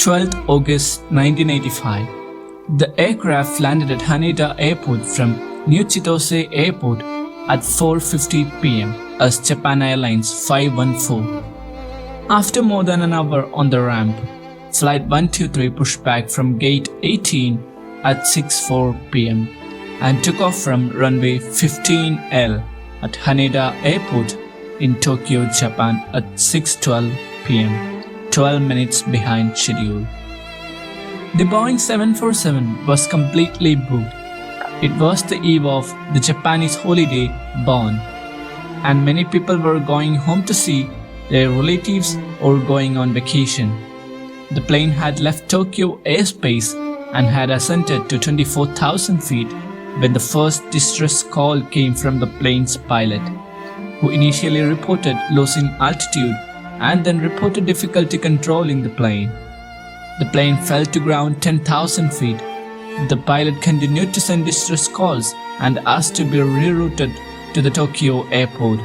12th August 1985. The aircraft landed at Haneda Airport from New Chitose Airport at 4:50 p.m. as Japan Airlines 514. After more than an hour on the ramp, Flight 123 pushed back from Gate 18 at 6:04 p.m. and took off from runway 15L at Haneda Airport in Tokyo, Japan at 6:12 p.m., 12 minutes behind schedule. The Boeing 747 was completely booked. It was the eve of the Japanese holiday Bon, and many people were going home to see their relatives or going on vacation. The plane had left Tokyo airspace and had ascended to 24,000 feet when the first distress call came from the plane's pilot, who initially reported losing altitude and then reported difficulty controlling the plane. The plane fell to ground 10,000 feet. The pilot continued to send distress calls and asked to be rerouted to the Tokyo airport.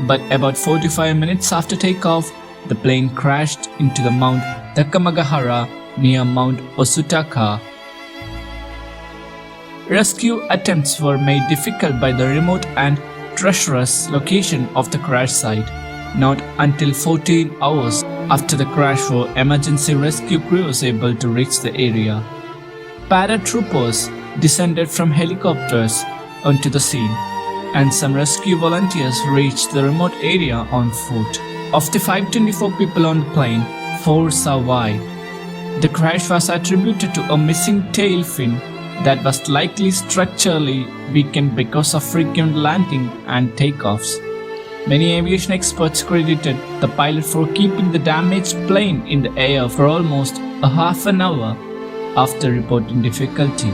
But about 45 minutes after takeoff, the plane crashed into the Mount Takamagahara near Mount Osutaka. Rescue attempts were made difficult by the remote and treacherous location of the crash site. Not until 14 hours after the crash were emergency rescue crews able to reach the area. Paratroopers descended from helicopters onto the scene, and some rescue volunteers reached the remote area on foot. Of the 524 people on the plane, 4 survived. The crash was attributed to a missing tail fin that was likely structurally weakened because of frequent landing and takeoffs. Many aviation experts credited the pilot for keeping the damaged plane in the air for almost a half an hour after reporting difficulty.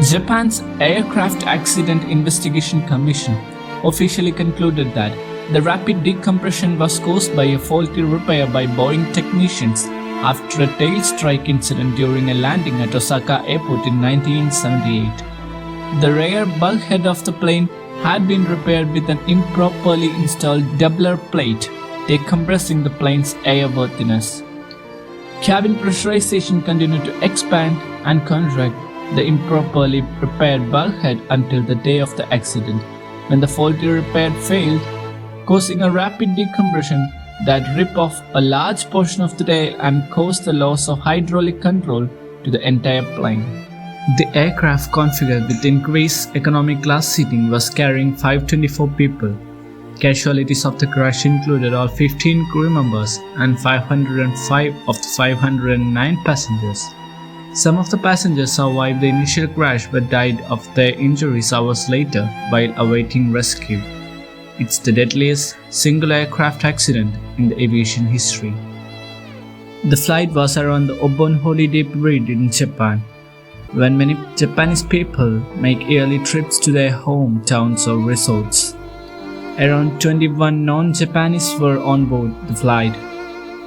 Japan's Aircraft Accident Investigation Commission officially concluded that the rapid decompression was caused by a faulty repair by Boeing technicians after a tail strike incident during a landing at Osaka Airport in 1978. The rear bulkhead of the plane had been repaired with an improperly installed doubler plate, decompressing the plane's airworthiness. Cabin pressurization continued to expand and contract the improperly repaired bulkhead until the day of the accident, when the faulty repair failed, causing a rapid decompression that ripped off a large portion of the tail and caused the loss of hydraulic control to the entire plane. The aircraft, configured with increased economy class seating, was carrying 524 people. Casualties of the crash included all 15 crew members and 505 of the 509 passengers. Some of the passengers survived the initial crash but died of their injuries hours later while awaiting rescue. It's the deadliest single aircraft accident in the aviation history. The flight was around the Obon holiday period in Japan, when many Japanese people make yearly trips to their hometowns or resorts. Around 21 non-Japanese were on board the flight.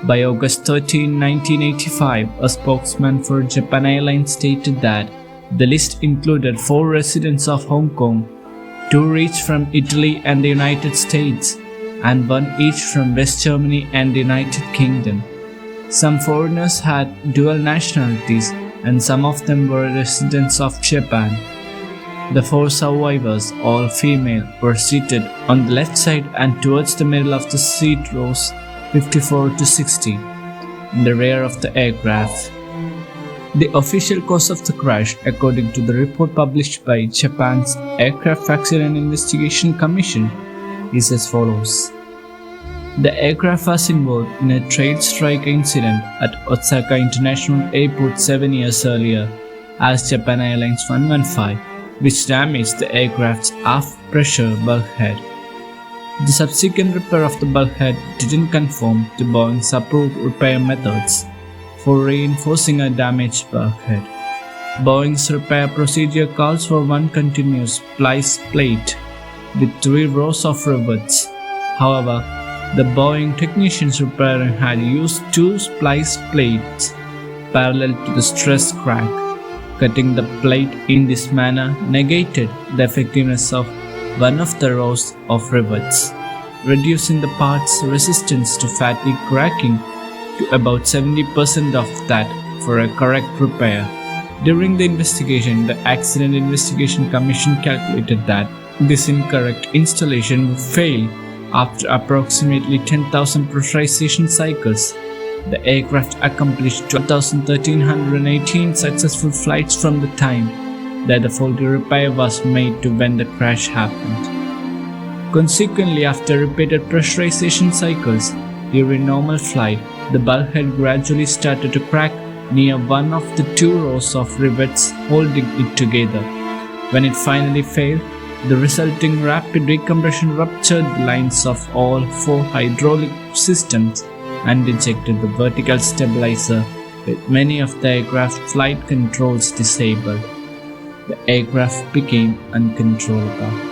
By August 13, 1985, a spokesman for Japan Airlines stated that the list included 4 residents of Hong Kong, 2 each from Italy and the United States, and 1 each from West Germany and the United Kingdom. Some foreigners had dual nationalities, and some of them were residents of Japan. The 4 survivors, all female, were seated on the left side and towards the middle of the seat rows 54 to 60 in the rear of the aircraft. The official cause of the crash, according to the report published by Japan's Aircraft Accident Investigation Commission, is as follows. The aircraft was involved in a trade strike incident at Osaka International Airport 7 years earlier as Japan Airlines 115, which damaged the aircraft's aft pressure bulkhead. The subsequent repair of the bulkhead didn't conform to Boeing's approved repair methods for reinforcing a damaged bulkhead. Boeing's repair procedure calls for 1 continuous splice plate with 3 rows of rivets. However, the Boeing technicians repairing had used 2 splice plates parallel to the stress crack. Cutting the plate in this manner negated the effectiveness of one of the rows of rivets, reducing the part's resistance to fatigue cracking to about 70% of that for a correct repair. During the investigation, the Accident Investigation Commission calculated that this incorrect installation would fail after approximately 10,000 pressurization cycles. The aircraft accomplished 12,1318 successful flights from the time that the faulty repair was made to when the crash happened. Consequently, after repeated pressurization cycles during normal flight, the bulkhead gradually started to crack near one of the two rows of rivets holding it together. When it finally failed, the resulting rapid decompression ruptured the lines of all four hydraulic systems and ejected the vertical stabilizer, with many of the aircraft flight controls disabled. The aircraft became uncontrollable.